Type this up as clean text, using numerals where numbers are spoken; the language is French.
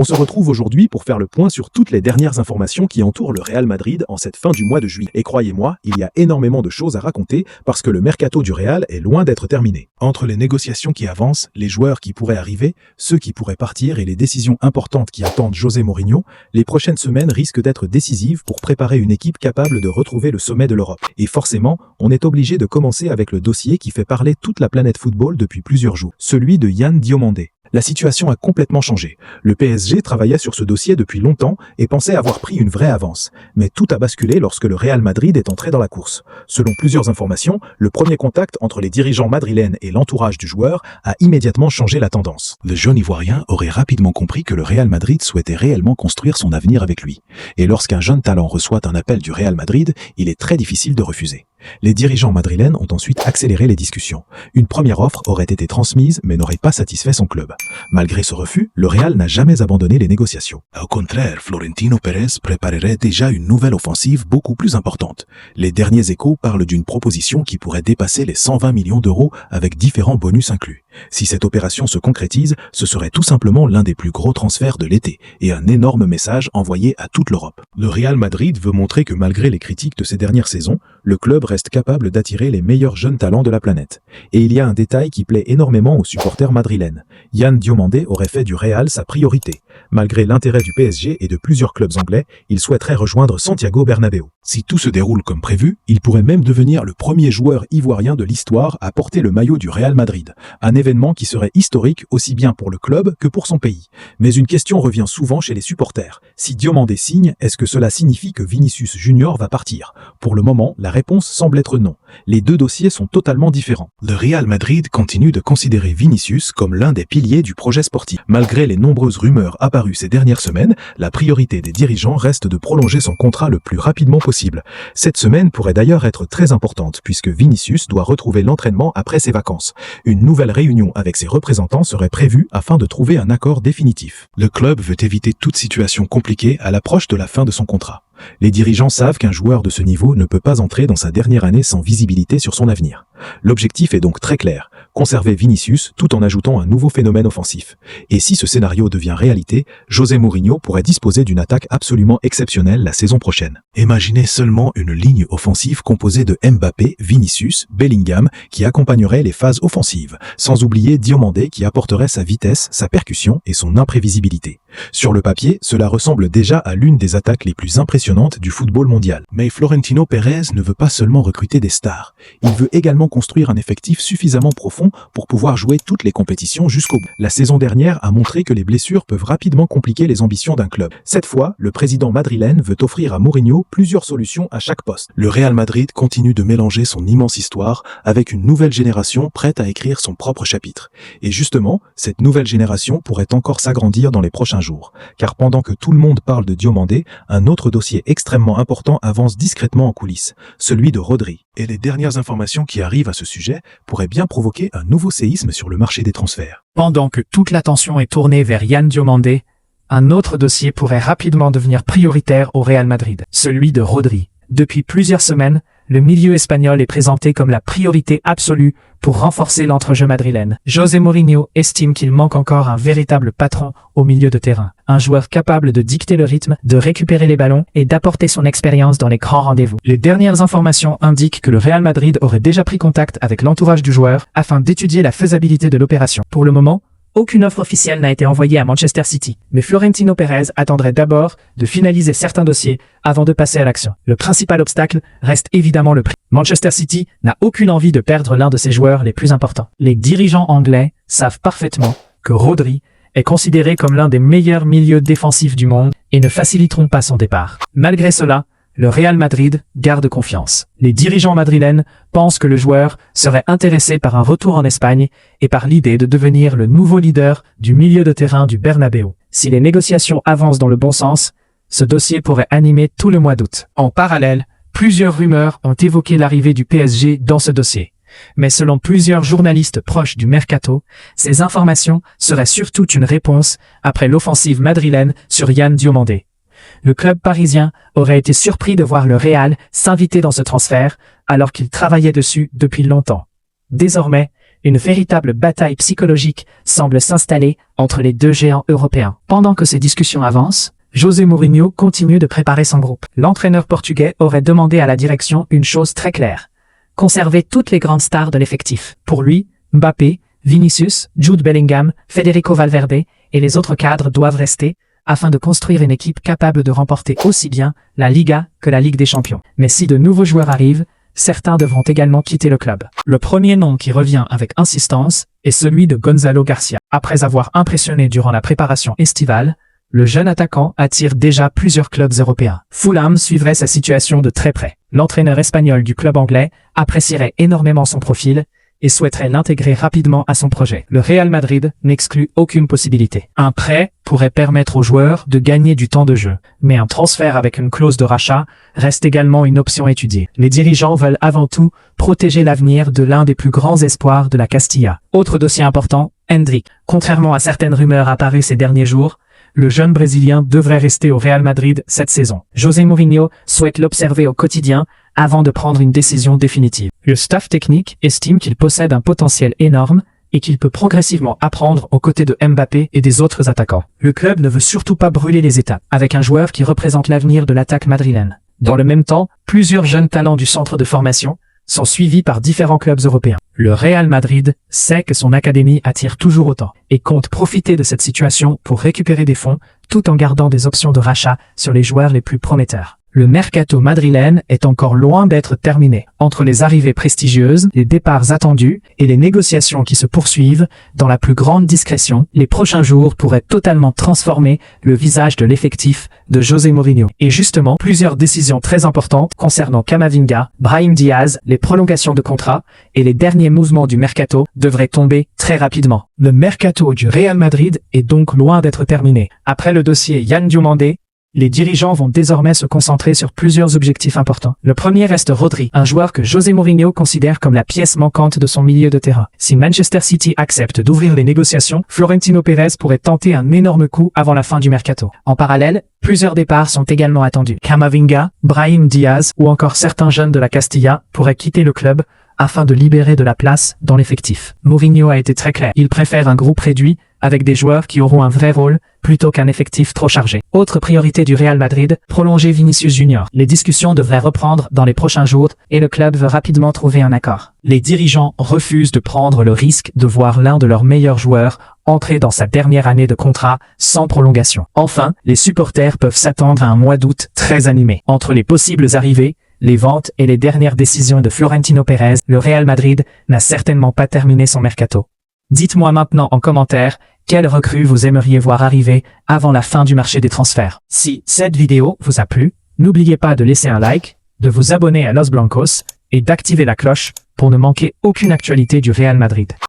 On se retrouve aujourd'hui pour faire le point sur toutes les dernières informations qui entourent le Real Madrid en cette fin du mois de juillet. Et croyez-moi, il y a énormément de choses à raconter parce que le mercato du Real est loin d'être terminé. Entre les négociations qui avancent, les joueurs qui pourraient arriver, ceux qui pourraient partir et les décisions importantes qui attendent José Mourinho, les prochaines semaines risquent d'être décisives pour préparer une équipe capable de retrouver le sommet de l'Europe. Et forcément, on est obligé de commencer avec le dossier qui fait parler toute la planète football depuis plusieurs jours, celui de Yann Diomandé. La situation a complètement changé. Le PSG travaillait sur ce dossier depuis longtemps et pensait avoir pris une vraie avance. Mais tout a basculé lorsque le Real Madrid est entré dans la course. Selon plusieurs informations, le premier contact entre les dirigeants madrilènes et l'entourage du joueur a immédiatement changé la tendance. Le jeune Ivoirien aurait rapidement compris que le Real Madrid souhaitait réellement construire son avenir avec lui. Et lorsqu'un jeune talent reçoit un appel du Real Madrid, il est très difficile de refuser. Les dirigeants madrilènes ont ensuite accéléré les discussions. Une première offre aurait été transmise mais n'aurait pas satisfait son club. Malgré ce refus, le Real n'a jamais abandonné les négociations. Au contraire, Florentino Pérez préparerait déjà une nouvelle offensive beaucoup plus importante. Les derniers échos parlent d'une proposition qui pourrait dépasser les 120 millions d'euros avec différents bonus inclus. Si cette opération se concrétise, ce serait tout simplement l'un des plus gros transferts de l'été et un énorme message envoyé à toute l'Europe. Le Real Madrid veut montrer que malgré les critiques de ces dernières saisons, le club reste capable d'attirer les meilleurs jeunes talents de la planète. Et il y a un détail qui plaît énormément aux supporters madrilènes. Yann Diomandé aurait fait du Real sa priorité. Malgré l'intérêt du PSG et de plusieurs clubs anglais, il souhaiterait rejoindre Santiago Bernabéu. Si tout se déroule comme prévu, il pourrait même devenir le premier joueur ivoirien de l'histoire à porter le maillot du Real Madrid. Un événement qui serait historique aussi bien pour le club que pour son pays. Mais une question revient souvent chez les supporters. Si Diomandé signe, est-ce que cela signifie que Vinicius Junior va partir? Pour le moment, la réponse semble être non. Les deux dossiers sont totalement différents. Le Real Madrid continue de considérer Vinicius comme l'un des piliers du projet sportif. Malgré les nombreuses rumeurs apparues ces dernières semaines, la priorité des dirigeants reste de prolonger son contrat le plus rapidement possible. Cette semaine pourrait d'ailleurs être très importante puisque Vinicius doit retrouver l'entraînement après ses vacances. Une nouvelle réunion avec ses représentants serait prévue afin de trouver un accord définitif. Le club veut éviter toute situation compliquée à l'approche de la fin de son contrat. Les dirigeants savent qu'un joueur de ce niveau ne peut pas entrer dans sa dernière année sans visibilité sur son avenir. L'objectif est donc très clair, conserver Vinicius tout en ajoutant un nouveau phénomène offensif. Et si ce scénario devient réalité, José Mourinho pourrait disposer d'une attaque absolument exceptionnelle la saison prochaine. Imaginez seulement une ligne offensive composée de Mbappé, Vinicius, Bellingham qui accompagnerait les phases offensives, sans oublier Diomandé qui apporterait sa vitesse, sa percussion et son imprévisibilité. Sur le papier, cela ressemble déjà à l'une des attaques les plus impressionnantes du football mondial. Mais Florentino Pérez ne veut pas seulement recruter des stars, il veut également construire un effectif suffisamment profond pour pouvoir jouer toutes les compétitions jusqu'au bout. La saison dernière a montré que les blessures peuvent rapidement compliquer les ambitions d'un club. Cette fois, le président madrilène veut offrir à Mourinho plusieurs solutions à chaque poste. Le Real Madrid continue de mélanger son immense histoire avec une nouvelle génération prête à écrire son propre chapitre. Et justement, cette nouvelle génération pourrait encore s'agrandir dans les prochains jours. Car pendant que tout le monde parle de Diomandé, un autre dossier extrêmement important avance discrètement en coulisses, celui de Rodri. Et les dernières informations qui arrivent à ce sujet pourraient bien provoquer un nouveau séisme sur le marché des transferts. Pendant que toute l'attention est tournée vers Yann Diomandé, un autre dossier pourrait rapidement devenir prioritaire au Real Madrid, celui de Rodri. Depuis plusieurs semaines, le milieu espagnol est présenté comme la priorité absolue pour renforcer l'entrejeu madrilène. José Mourinho estime qu'il manque encore un véritable patron au milieu de terrain. Un joueur capable de dicter le rythme, de récupérer les ballons et d'apporter son expérience dans les grands rendez-vous. Les dernières informations indiquent que le Real Madrid aurait déjà pris contact avec l'entourage du joueur afin d'étudier la faisabilité de l'opération. Pour le moment, aucune offre officielle n'a été envoyée à Manchester City, mais Florentino Pérez attendrait d'abord de finaliser certains dossiers avant de passer à l'action. Le principal obstacle reste évidemment le prix. Manchester City n'a aucune envie de perdre l'un de ses joueurs les plus importants. Les dirigeants anglais savent parfaitement que Rodri est considéré comme l'un des meilleurs milieux défensifs du monde et ne faciliteront pas son départ. Malgré cela, le Real Madrid garde confiance. Les dirigeants madrilènes pensent que le joueur serait intéressé par un retour en Espagne et par l'idée de devenir le nouveau leader du milieu de terrain du Bernabéu. Si les négociations avancent dans le bon sens, ce dossier pourrait animer tout le mois d'août. En parallèle, plusieurs rumeurs ont évoqué l'arrivée du PSG dans ce dossier. Mais selon plusieurs journalistes proches du Mercato, ces informations seraient surtout une réponse après l'offensive madrilène sur Yann Diomandé. Le club parisien aurait été surpris de voir le Real s'inviter dans ce transfert alors qu'il travaillait dessus depuis longtemps. Désormais, Une véritable bataille psychologique semble s'installer entre les deux géants européens. Pendant que ces discussions avancent, José Mourinho continue de préparer son groupe. L'entraîneur portugais aurait demandé à la direction une chose très claire: conserver toutes les grandes stars de l'effectif. Pour lui, Mbappé, Vinicius, Jude Bellingham, Federico Valverde et les autres cadres doivent rester afin de construire une équipe capable de remporter aussi bien la Liga que la Ligue des Champions. Mais si de nouveaux joueurs arrivent, certains devront également quitter le club. Le premier nom qui revient avec insistance est celui de Gonzalo Garcia. Après avoir impressionné durant la préparation estivale, le jeune attaquant attire déjà plusieurs clubs européens. Fulham suivrait sa situation de très près. L'entraîneur espagnol du club anglais apprécierait énormément son profil et souhaiterait l'intégrer rapidement à son projet. Le Real Madrid n'exclut aucune possibilité. Un prêt pourrait permettre aux joueurs de gagner du temps de jeu, mais un transfert avec une clause de rachat reste également une option étudiée. Les dirigeants veulent avant tout protéger l'avenir de l'un des plus grands espoirs de la Castilla. Autre dossier important, Endrick. Contrairement à certaines rumeurs apparues ces derniers jours, le jeune Brésilien devrait rester au Real Madrid cette saison. José Mourinho souhaite l'observer au quotidien avant de prendre une décision définitive. Le staff technique estime qu'il possède un potentiel énorme et qu'il peut progressivement apprendre aux côtés de Mbappé et des autres attaquants. Le club ne veut surtout pas brûler les étapes avec un joueur qui représente l'avenir de l'attaque madrilène. Dans le même temps, plusieurs jeunes talents du centre de formation sont suivis par différents clubs européens. Le Real Madrid sait que son académie attire toujours autant et compte profiter de cette situation pour récupérer des fonds tout en gardant des options de rachat sur les joueurs les plus prometteurs. Le mercato madrilène est encore loin d'être terminé. Entre les arrivées prestigieuses, les départs attendus et les négociations qui se poursuivent dans la plus grande discrétion, les prochains jours pourraient totalement transformer le visage de l'effectif de José Mourinho. Et justement, plusieurs décisions très importantes concernant Camavinga, Brahim Diaz, les prolongations de contrat et les derniers mouvements du mercato devraient tomber très rapidement. Le mercato du Real Madrid est donc loin d'être terminé. Après le dossier Yann Diomandé, les dirigeants vont désormais se concentrer sur plusieurs objectifs importants. Le premier reste Rodri, un joueur que José Mourinho considère comme la pièce manquante de son milieu de terrain. Si Manchester City accepte d'ouvrir les négociations, Florentino Pérez pourrait tenter un énorme coup avant la fin du mercato. En parallèle, plusieurs départs sont également attendus. Camavinga, Brahim Diaz ou encore certains jeunes de la Castilla pourraient quitter le club afin de libérer de la place dans l'effectif. Mourinho a été très clair. Il préfère un groupe réduit avec des joueurs qui auront un vrai rôle plutôt qu'un effectif trop chargé. Autre priorité du Real Madrid, prolonger Vinicius Junior. Les discussions devraient reprendre dans les prochains jours et le club veut rapidement trouver un accord. Les dirigeants refusent de prendre le risque de voir l'un de leurs meilleurs joueurs entrer dans sa dernière année de contrat sans prolongation. Enfin, les supporters peuvent s'attendre à un mois d'août très animé. Entre les possibles arrivées, les ventes et les dernières décisions de Florentino Pérez, le Real Madrid n'a certainement pas terminé son mercato. Dites-moi maintenant en commentaire quelle recrue vous aimeriez voir arriver avant la fin du marché des transferts. Si cette vidéo vous a plu, n'oubliez pas de laisser un like, de vous abonner à Los Blancos et d'activer la cloche pour ne manquer aucune actualité du Real Madrid.